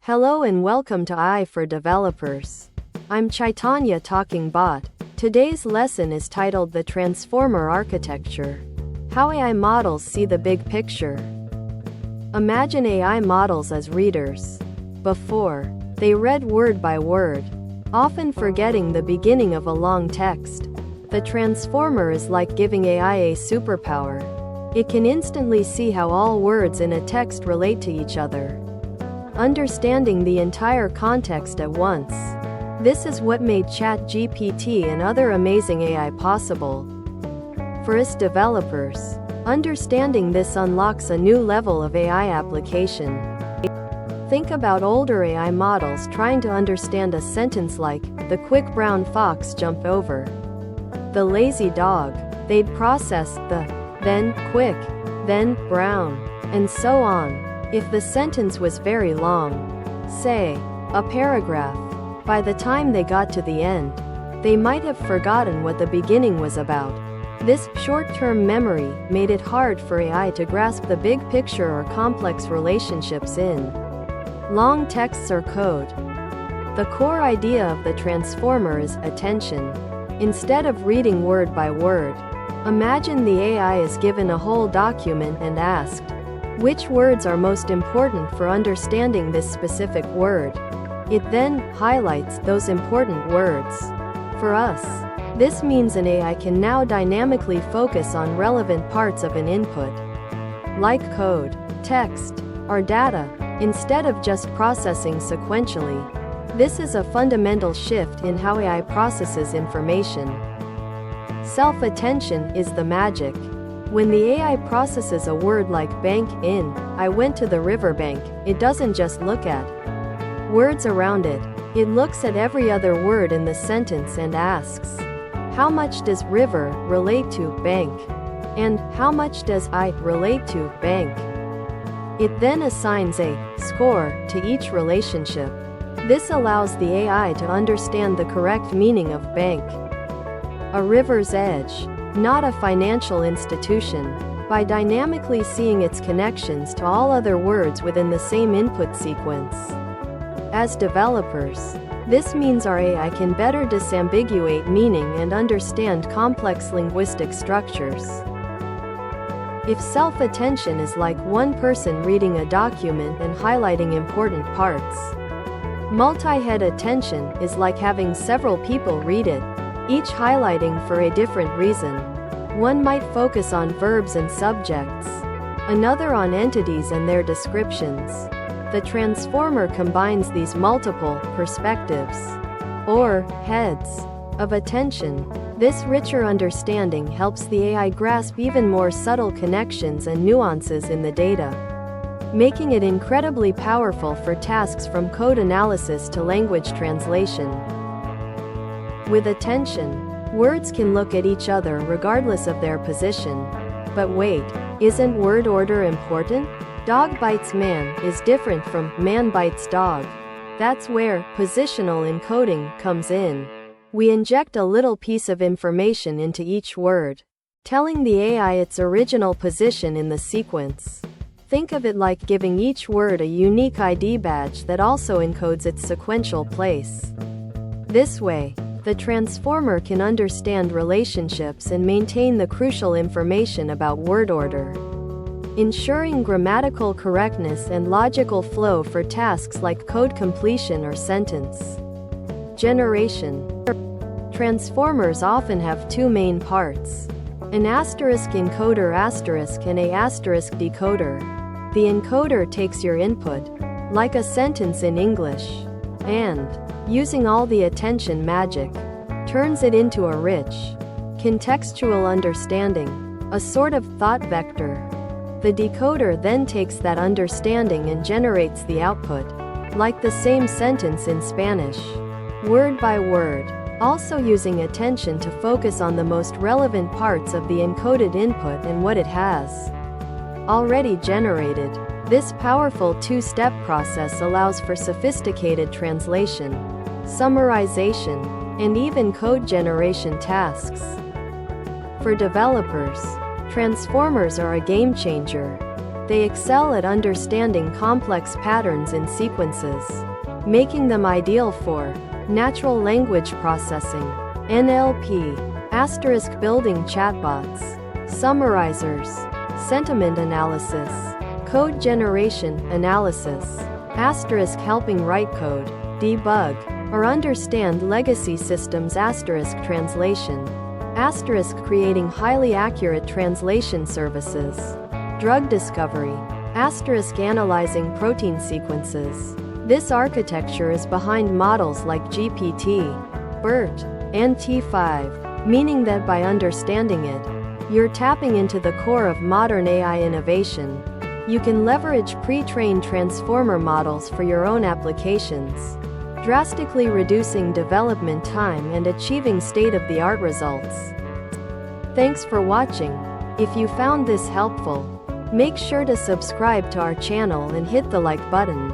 Hello and welcome to AI for Developers. I'm Chaitanya talking bot. Today's lesson is titled The Transformer Architecture. How AI models see the big picture. Imagine AI models as readers. Before, they read word by word, often forgetting the beginning of a long text. The transformer is like giving AI a superpower. It can instantly see how all words in a text relate to each other, understanding the entire context at once. This is what made ChatGPT and other amazing AI possible. For us developers, understanding this unlocks a new level of AI application. Think about older AI models trying to understand a sentence like, "The quick brown fox jumped over the lazy dog." They'd process the, then quick, then brown, and so on. If the sentence was very long, say, a paragraph, by the time they got to the end, they might have forgotten what the beginning was about. This short-term memory made it hard for AI to grasp the big picture or complex relationships in long texts or code. The core idea of the transformer is attention. Instead of reading word by word, imagine the AI is given a whole document and asked, which words are most important for understanding this specific word? It then highlights those important words. For us, this means an AI can now dynamically focus on relevant parts of an input, like code, text, or data, instead of just processing sequentially. This is a fundamental shift in how AI processes information. Self-attention is the magic. When the AI processes a word like bank in, "I went to the riverbank," it doesn't just look at words around it. It looks at every other word in the sentence and asks, how much does river relate to bank? And how much does I relate to bank? It then assigns a score to each relationship. This allows the AI to understand the correct meaning of bank. A river's edge, not a financial institution. By dynamically seeing its connections to all other words within the same input sequence. As developers, this means our AI can better disambiguate meaning and understand complex linguistic structures. If self-attention is like one person reading a document and highlighting important parts, multi-head attention is like having several people read it, each highlighting for a different reason. One might focus on verbs and subjects, another on entities and their descriptions. The transformer combines these multiple perspectives, or heads, of attention. This richer understanding helps the AI grasp even more subtle connections and nuances in the data, making it incredibly powerful for tasks from code analysis to language translation. With attention, words can look at each other regardless of their position. But wait, isn't word order important? Dog bites man is different from man bites dog. That's where positional encoding comes in. We inject a little piece of information into each word, telling the AI its original position in the sequence. Think of it like giving each word a unique ID badge that also encodes its sequential place. This way, the transformer can understand relationships and maintain the crucial information about word order, ensuring grammatical correctness and logical flow for tasks like code completion or sentence generation. Transformers often have two main parts: an asterisk encoder asterisk and a asterisk decoder. The encoder takes your input, like a sentence in English, and, using all the attention magic, turns it into a rich, contextual understanding, a sort of thought vector. The decoder then takes that understanding and generates the output, like the same sentence in Spanish, word by word, also using attention to focus on the most relevant parts of the encoded input and what it has already generated. This powerful two-step process allows for sophisticated translation, summarization, and even code generation tasks. For developers, transformers are a game changer. They excel at understanding complex patterns in sequences, making them ideal for natural language processing, NLP, asterisk building chatbots, summarizers, sentiment analysis, code generation analysis, asterisk helping write code, debug, or understand legacy systems, asterisk translation, asterisk creating highly accurate translation services, drug discovery, asterisk analyzing protein sequences. This architecture is behind models like GPT, BERT, and T5, meaning that by understanding it, you're tapping into the core of modern AI innovation. You can leverage pre-trained transformer models for your own applications, drastically reducing development time and achieving state-of-the-art results. Thanks for watching. If you found this helpful, make sure to subscribe to our channel and hit the like button.